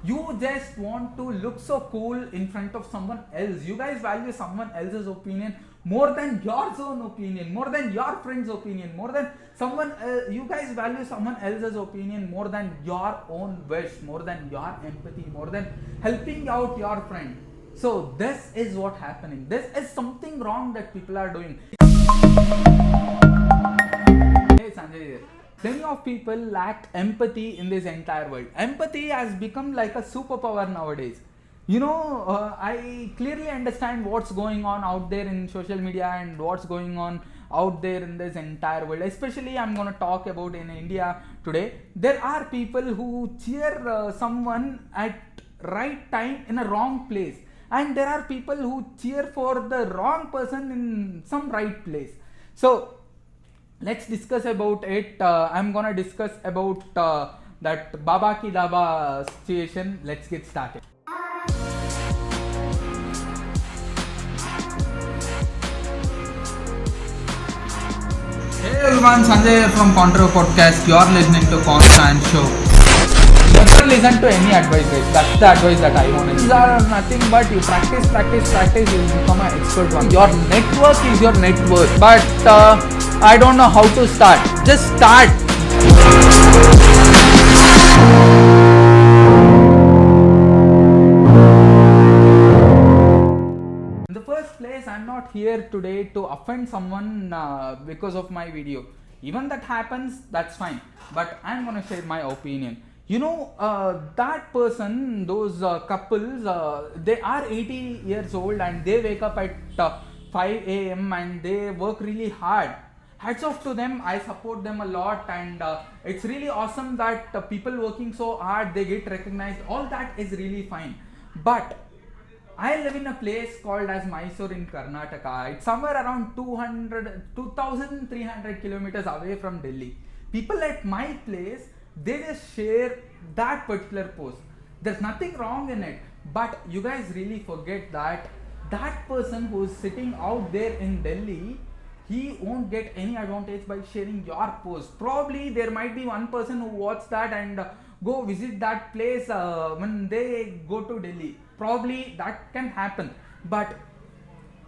You just want to look so cool in front of someone else. You guys value someone else's opinion more than your own opinion, more than your friend's opinion, more than someone you guys value someone else's opinion more than your own wish, more than your empathy, more than helping out your friend. So this is what happening. This is something wrong that people are doing. Hey Sanjay here. Plenty of people lack empathy in this entire world. Empathy has become like a superpower nowadays. I clearly understand what's going on out there in social media and what's going on out there in this entire world. Especially, I'm going to talk about in India today. There are people who cheer someone at right time in a wrong place, and there are people who cheer for the wrong person in some right place. So let's discuss about it. I'm gonna discuss about that Baba Ki Daba situation. Let's get started. Hey everyone, Sanjay here from Contra Podcast. You're listening to Constant Show. Never listen to any advice, guys. That's the advice that I want. These are nothing but you practice, you will become an expert one. Your network is your net worth. But I don't know how to start. Just start. In the first place, I'm not here today to offend someone because of my video. Even that happens, that's fine. But I'm gonna share my opinion. That person, those couples, they are 80 years old and they wake up at 5 a.m. and they work really hard. Hats off to them. I support them a lot, and it's really awesome that people working so hard, they get recognized. All that is really fine. But I live in a place called as Mysore in Karnataka. It's somewhere around 2,300 kilometers away from Delhi. People at my place, they just share that particular post. There's nothing wrong in it, but you guys really forget that that person who's sitting out there in Delhi, he won't get any advantage by sharing your post. Probably there might be one person who watch that and go visit that place when they go to Delhi. Probably that can happen, but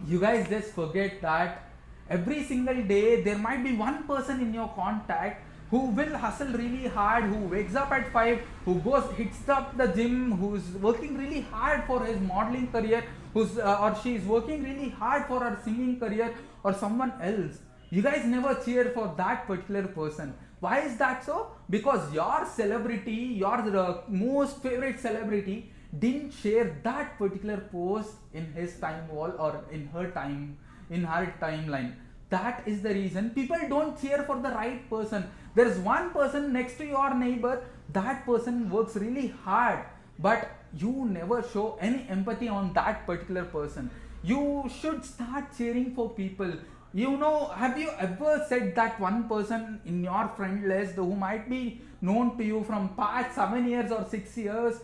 you guys just forget that every single day there might be one person in your contact who will hustle really hard, who wakes up at 5, who hits up the gym, who's working really hard for his modeling career, who's or she is working really hard for her singing career, or someone else. You guys never cheer for that particular person. Why is that so? Because your celebrity, your most favorite celebrity, didn't share that particular post in his time wall or in her timeline. That is the reason people don't cheer for the right person. There is one person next to your neighbor, that person works really hard, but you never show any empathy on that particular person. You should start cheering for people. Have you ever said that one person in your friend list who might be known to you from past 7 years or 6 years,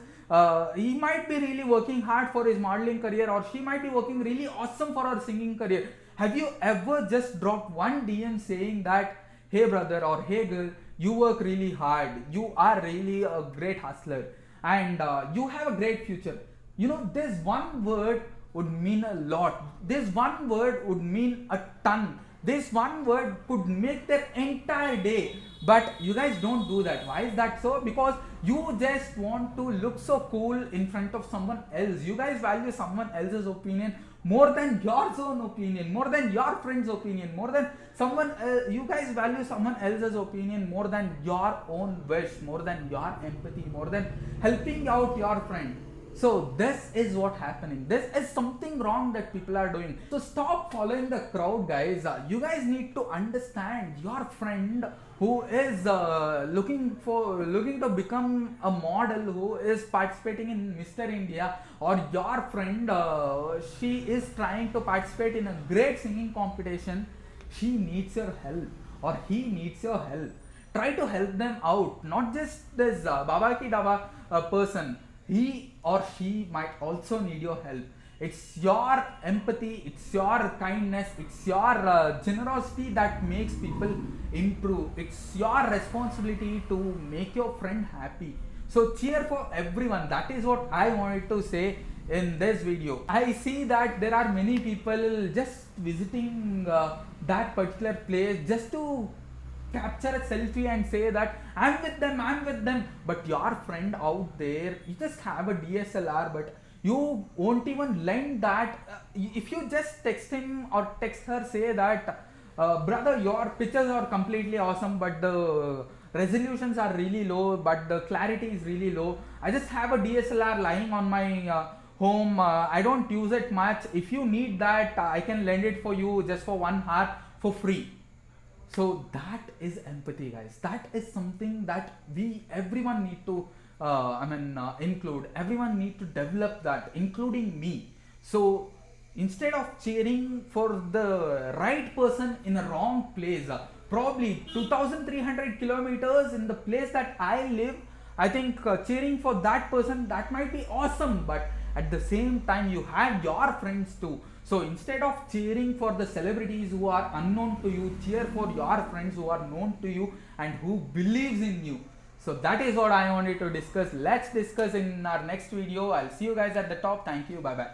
he might be really working hard for his modeling career, or she might be working really awesome for her singing career. Have you ever just dropped one DM saying that, hey brother or hey girl, you work really hard, you are really a great hustler, and you have a great future. This one word would mean a lot. This one word would mean a ton. This one word could make their entire day. But you guys don't do that. Why is that so? Because you just want to look so cool in front of someone else. You guys value someone else's opinion more than your own opinion, more than your friend's opinion, more than you guys value someone else's opinion more than your own wish, more than your empathy, more than helping out your friend. So this is what happening. This is something wrong that people are doing. So stop following the crowd, guys. You guys need to understand your friend who is looking to become a model, who is participating in Mr. India, or your friend she is trying to participate in a great singing competition. She needs your help, or he needs your help. Try to help them out. Not just this Baba Ki Daba person. He or she might also need your help. It's your empathy, it's your kindness, it's your generosity that makes people improve. It's your responsibility to make your friend happy. So cheer for everyone. That is what I wanted to say in this video. I see that there are many people just visiting that particular place just to capture a selfie and say that I'm with them. But your friend out there, you just have a DSLR, but you won't even lend that. If you just text him or text her, say that, brother, your pictures are completely awesome, but the resolutions are really low, but the clarity is really low. I just have a DSLR lying on my home. I don't use it much. If you need that, I can lend it for you just for 1 hour for free. So that is empathy, guys. That is something that everyone need to include. Everyone need to develop that, including me. So instead of cheering for the right person in a wrong place, probably 2300 kilometers in the place that I live, I think cheering for that person, that might be awesome, but at the same time you have your friends too. So instead of cheering for the celebrities who are unknown to you, cheer for your friends who are known to you and who believes in you. So that is what I wanted to discuss. Let's discuss in our next video. I'll see you guys at the top. Thank you. Bye bye.